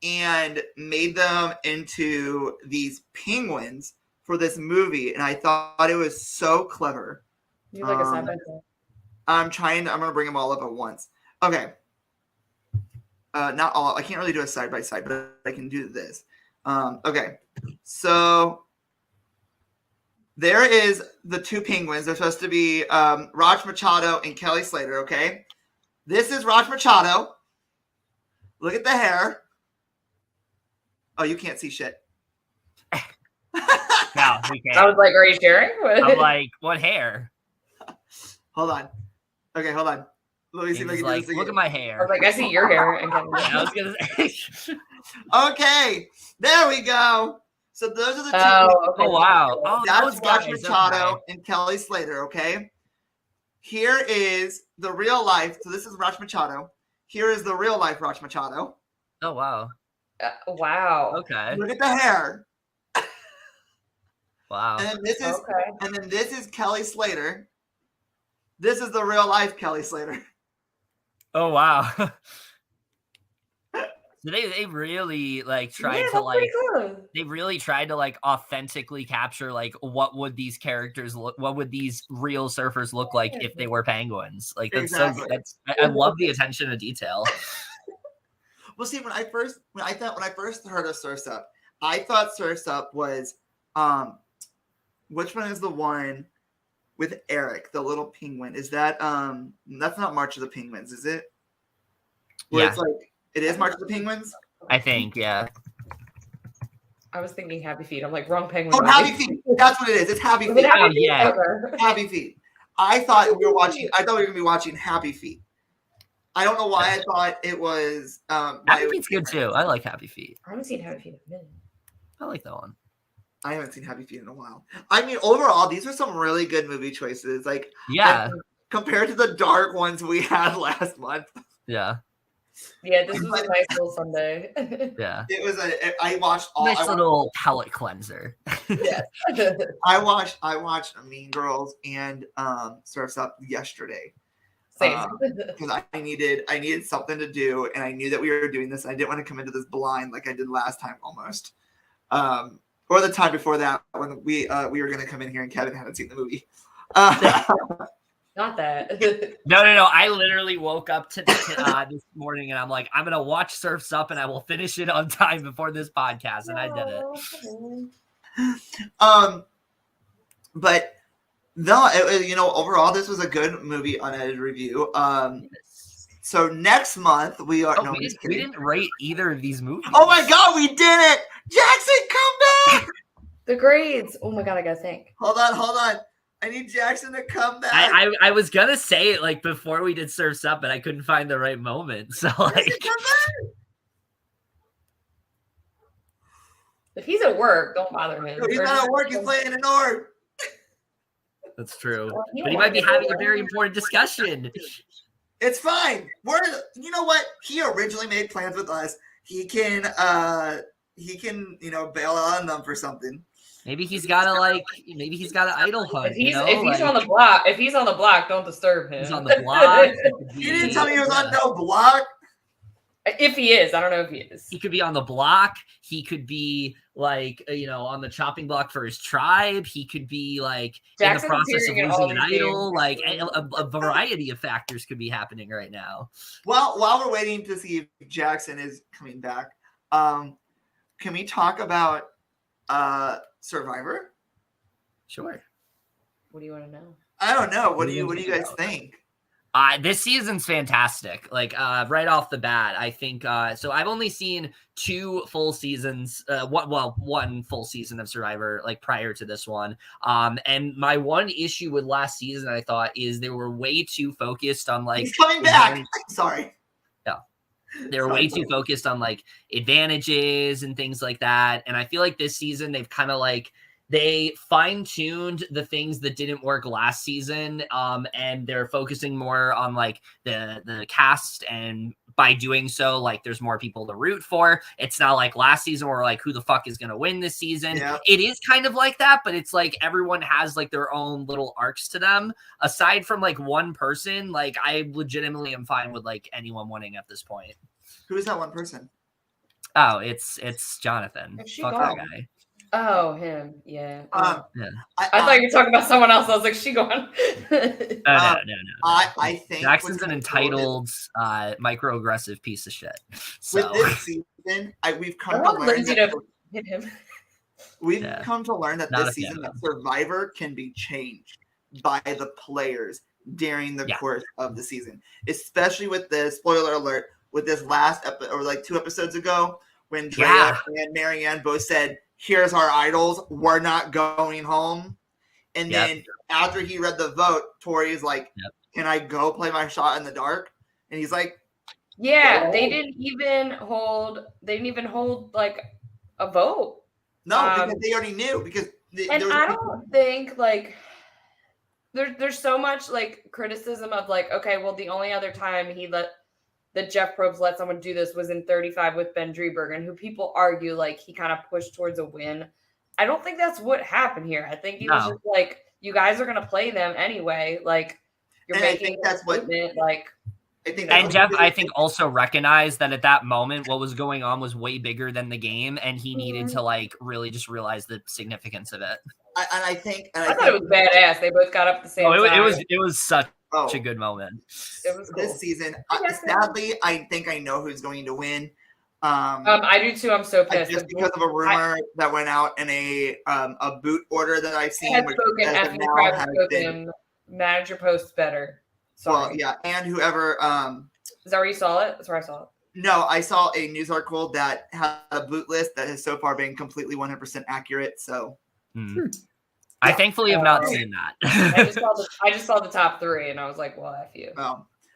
and made them into these penguins for this movie, and I thought it was so clever. You like a side by side? I'm gonna bring them all up at once. Okay. Not all. I can't really do a side by side, but I can do this. Okay. So there is the two penguins. They're supposed to be Raj Machado and Kelly Slater. Okay. This is Raj Machado. Look at the hair. Oh, you can't see shit. No, we can't. I was like, are you sharing? I'm like, what hair? Hold on. Okay, hold on. Let me see if I can do this again. Look at my hair. I was like, I see your hair. And I was gonna say. Okay, there we go. So those are the two. Oh wow! Oh, that's Raj guys, Machado and Kelly Slater. Okay. Here is the real life. So this is Raj Machado. Here is the real life Raj Machado. Oh wow! Wow. Okay. Look at the hair. Wow. And then this is Kelly Slater. This is the real life Kelly Slater. Oh wow. So they really like tried to like they really tried to like authentically capture like what would these characters look, what would these real surfers look like if they were penguins. Like that's exactly. I love the attention to detail. Well, see, when I first heard of Surf's Up, I thought Surf's Up was which one is the one with Eric, the little penguin. Is that that's not March of the Penguins, is it? Where it's like it is March of the Penguins? I think, yeah. I was thinking Happy Feet. I'm like, wrong penguin. Oh, Happy Feet. That's what it is. It's Happy Feet. Happy Feet? Yeah. Okay. Happy Feet. I thought we were gonna be watching Happy Feet. I don't know why I thought it was Happy Feet's good too. I like Happy Feet. I haven't seen Happy Feet in a minute. I like that one. I haven't seen Happy Feet in a while. I mean, overall, these are some really good movie choices. Like, yeah, compared to the dark ones we had last month. Yeah. Yeah, this was a nice little Sunday. Yeah. It was I watched all nice little palate cleanser. Yes. I watched Mean Girls and Surf's Up yesterday. Same. Because I needed something to do, and I knew that we were doing this. And I didn't want to come into this blind like I did last time almost. Or the time before that when we were going to come in here and Kevin hadn't seen the movie. Not that. No. I literally woke up to this morning and I'm like, I'm gonna watch Surf's Up and I will finish it on time before this podcast, and I did it. But no, overall this was a good movie, unedited review. So next month we are. We didn't rate either of these movies. Oh my god, we did it! Jaxson, come back! The grades. Oh my god, I gotta think. Hold on. I need Jaxson to come back. I was gonna say it like before we did Surf's Up, but I couldn't find the right moment. So like, if he's at work, don't bother him. He's not at work. He's playing an orb. That's true, but he might be having a very important discussion. It's fine. You know what? He originally made plans with us. He can bail out on them for something. Maybe he's got an idol hunt. If he's on the block, don't disturb him. He's on the block. You didn't tell me he was on no block. If he is, I don't know if he is. He could be on the block. He could be like, on the chopping block for his tribe. He could be like Jackson's in the process of losing an idol. games. Like a variety of factors could be happening right now. Well, while we're waiting to see if Jaxson is coming back, can we talk about Survivor? Sure. What do you want to know? I don't know. What do you guys think? This season's fantastic. Like right off the bat, I think. So I've only seen 2 full seasons. One full season of Survivor, like prior to this one. And my one issue with last season, I thought, is they were way too focused on like. He's coming back. Sorry. Yeah. They were way too focused on like advantages and things like that. And I feel like this season they've kind of like. They fine-tuned the things that didn't work last season, and they're focusing more on like the cast, and by doing so, like there's more people to root for. It's not like last season where like who the fuck is gonna win this season. Yeah. It is kind of like that, but it's like everyone has like their own little arcs to them. Aside from like one person, like I legitimately am fine with like anyone winning at this point. Who is that one person? Oh, it's Jonathan. Fuck that guy. Oh, him. Yeah. Yeah. I thought you were talking about someone else. I was like, she going. No. I think Jackson's an entitled, microaggressive piece of shit. So. With this season, we've come to learn Lindsay to hit him. We've come to learn that Not this season, that Survivor can be changed by the players during the course of the season, especially with this spoiler alert. With this last episode, or like 2 episodes ago, when Drea and Marianne both said, "Here's our idols. We're not going home." And then after he read the vote, Tori's like, "Can I go play my shot in the dark?" And he's like, "Yeah." They didn't even hold like a vote. No, because they already knew. Because I don't think like there's so much like criticism of like, okay, well, the only other time that Jeff Probst let someone do this was in 35 with Ben Driebergen, who people argue like he kind of pushed towards a win. I don't think that's what happened here. I think it was just like, you guys are going to play them anyway. Like you're making a statement, like. And Jeff, I think, also recognized that at that moment, what was going on was way bigger than the game, and he needed to like really just realize the significance of it. I thought it was badass. They both got up at the same time. It was such a good moment. It was cool. This season. Sadly, I think I know who's going to win. I do too. I'm so pissed. Just because of a rumor that went out in a boot order that I've seen. Had Which spoken, as of effing now crowd has been, spoken. Manager posts better. Sorry. well, yeah, and whoever. Is that where you saw it? That's where I saw it. No, I saw a news article that had a boot list that has so far been completely 100% accurate. So, I thankfully have not seen that. I just saw the top 3, and I was like, "Well, F you."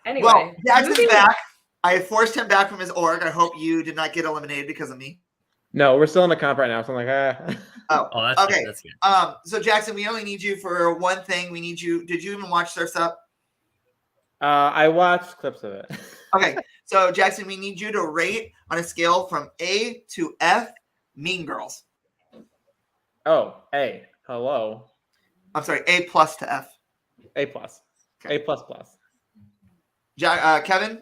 Anyway, well, Jackson's back. I forced him back from his org. I hope you did not get eliminated because of me. No, we're still in a comp right now, so I'm like, Oh, that's okay. Good, that's good. So Jackson, we only need you for one thing. We need you. Did you even watch Surf's Up? I watched clips of it. Okay, so Jackson, we need you to rate on a scale from A to F Mean Girls. Oh, A. Hello. I'm sorry, A plus to F. A plus. Okay. A plus plus. Kevin?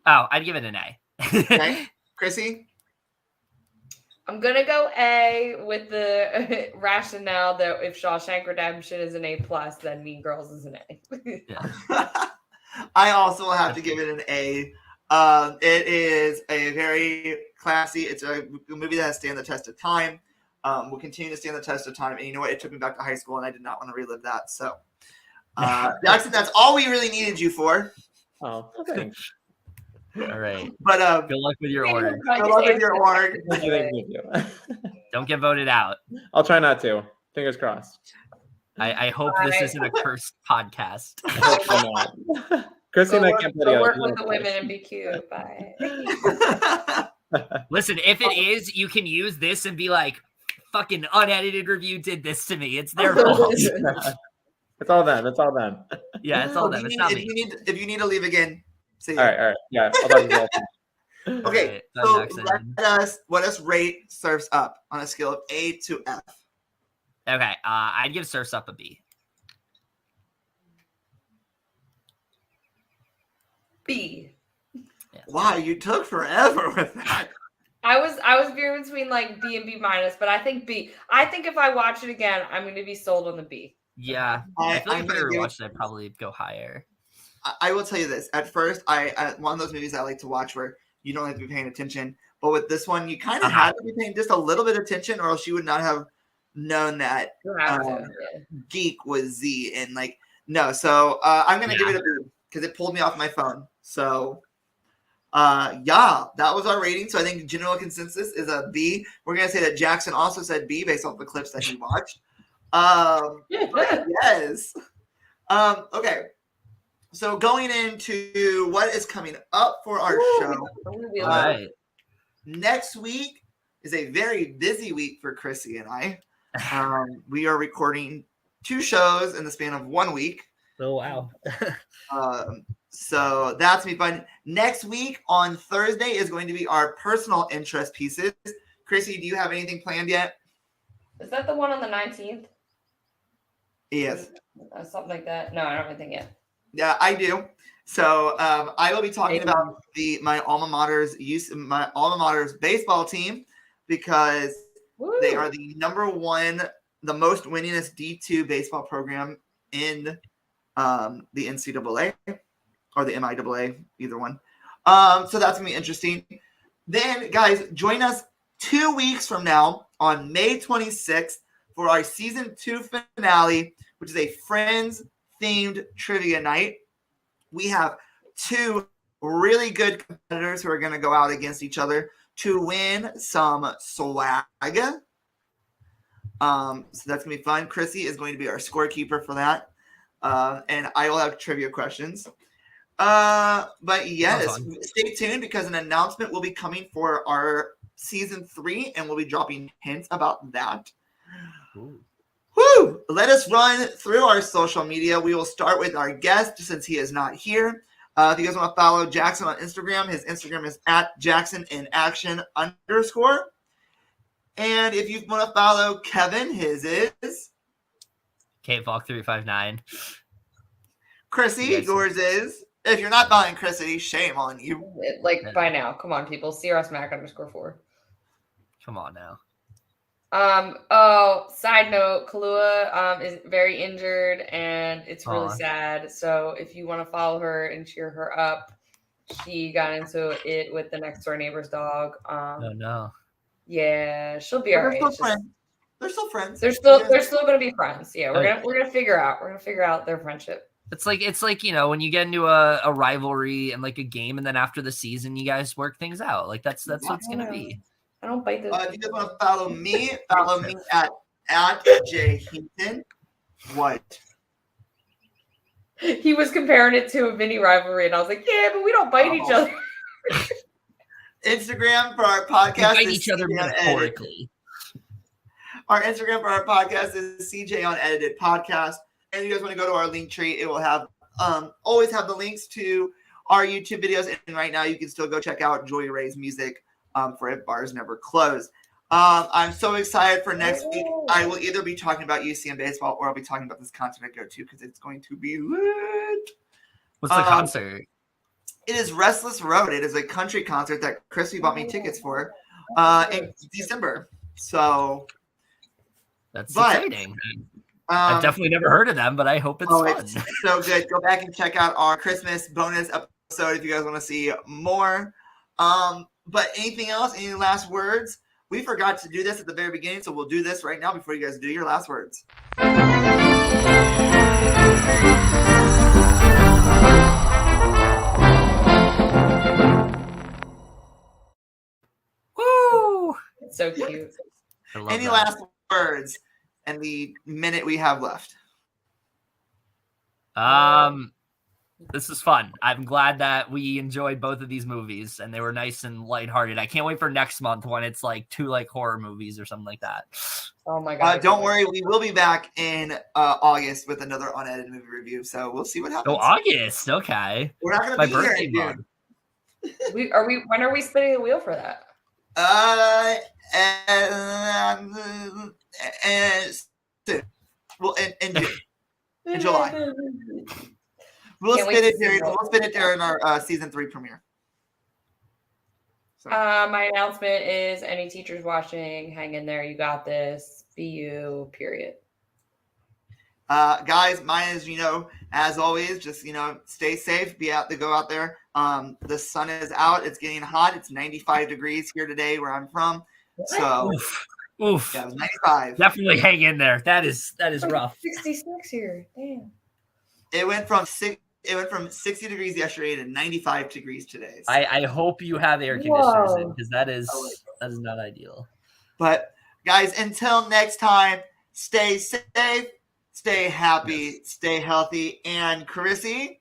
Oh, I'd give it an A. Okay. Chrissy? I'm gonna go A with the rationale that if Shawshank Redemption is an A plus, then Mean Girls is an A. I also have to give it an A. It is a very classy. It's a movie that has stand the test of time. Will continue to stand the test of time. And you know what? It took me back to high school, and I did not want to relive that. So, Jackson, that's all we really needed you for. Oh, thanks. All right. But good luck with your org. Good luck with your org. Thank you. Don't get voted out. I'll try not to. Fingers crossed. I hope this isn't a cursed podcast. Chrissy and I can't play together. Work with the women and be cute. Bye. Listen, if it is, you can use this and be like, fucking Unedited Review did this to me. It's their fault. It's all them. It's all them. Yeah, it's all them. It's not me. If you need to leave again, say all right. Yeah, I'll talk to you. Okay, so let us rate Surf's Up on a scale of A to F. Okay, I'd give Surf's Up a B. B. Yeah. Wow, you took forever with that. I was veering between like B and B minus, but I think B. I think if I watch it again, I'm going to be sold on the B. Yeah, I feel like if I gonna rewatched it, I'd probably go higher. I will tell you this. At first, I one of those movies I like to watch where you don't have to be paying attention. But with this one, you kind of had to be paying just a little bit of attention, or else you would not have known that Geek was Z. And like, no. So I'm going to give it a B because it pulled me off my phone. So, yeah, that was our rating. So I think general consensus is a B. We're going to say that Jackson also said B based off the clips that he watched. Yes. Okay. So going into what is coming up for our show. All right. Next week is a very busy week for Chrissy and I. We are recording 2 shows in the span of 1 week. Oh, wow. So that's going to be fun. Next week on Thursday is going to be our personal interest pieces. Chrissy, do you have anything planned yet? Is that the one on the 19th? Yes. Something like that. No, I don't have anything yet. Yeah, I do. So I will be talking about my alma mater's baseball team because they are the the most winningest D2 baseball program in the NCAA or the MIAA, either one. So that's gonna be interesting. Then, guys, join us 2 weeks from now on May 26th for our season 2 finale, which is a Friends-themed trivia night. We have 2 really good competitors who are going to go out against each other to win some swag. So that's going to be fun. Chrissy is going to be our scorekeeper for that. And I will have trivia questions. But yes, stay tuned because an announcement will be coming for our season 3 and we'll be dropping hints about that. Ooh. Woo! Let us run through our social media. We will start with our guest since he is not here. If you guys want to follow Jackson on Instagram, his Instagram is @JacksonInAction_. And if you want to follow Kevin, his is KValk359. Chrissy, yours is. If you're not following Chrissy, shame on you. By now, come on, people. CRSMac_4. Come on now. Side note, Kalua is very injured and it's really sad. So if you want to follow her and cheer her up, She got into it with the next door neighbor's dog. Oh no. Yeah, she'll be But all they're right. still It's just- friends. They're still friends. they're still gonna be friends. Yeah, we're gonna figure out their friendship. It's like when you get into a rivalry and like a game, and then after the season, you guys work things out. Like that's what it's gonna be. I don't bite those. If you guys want to follow me at J Hinton. What? He was comparing it to a mini rivalry, and I was like, yeah, but we don't bite each other. Instagram for our podcast We bite is each other CJ metaphorically. Our Instagram for our podcast is CJ Unedited Podcast. And if you guys want to go to our link tree, it will have always have the links to our YouTube videos. And right now you can still go check out Joy Ray's music for If Bars Never Close. I'm so excited for next week. I will either be talking about UCM baseball or I'll be talking about this concert I go to because it's going to be lit. What's the concert? It is Restless Road. It is a country concert that Chrissy bought me tickets for in December. So that's exciting. I've definitely never heard of them, but I hope it's fun. It's so good. Go back and check out our Christmas bonus episode if you guys want to see more. But anything else? Any last words? We forgot to do this at the very beginning, so we'll do this right now before you guys do your last words. Woo! It's so cute. Any last words? And the minute we have left. This is fun. I'm glad that we enjoyed both of these movies and they were nice and lighthearted. I can't wait for next month when it's like 2 like horror movies or something like that. Oh my god! Don't worry, we will be back in August with another unedited movie review. So we'll see what happens. Oh, August. Okay. We're not going to be here in June. When are we spinning the wheel for that? Well, in June, in July. We'll spin it there in our season 3 premiere. So. My announcement is: any teachers watching, hang in there. You got this. Be you. Period. Guys, mine is as always, just stay safe. Go out there. The sun is out. It's getting hot. It's 95 degrees here today where I'm from. So. Oof. Yeah, it was 95. Definitely hang in there. That is rough. 66 here. Damn. It went from 60 degrees yesterday to 95 degrees today. So. I hope you have air conditioners in because that is not ideal. But guys, until next time, stay safe, stay happy, stay healthy, and Chrissy.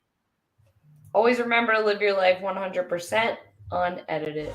Always remember to live your life 100% unedited.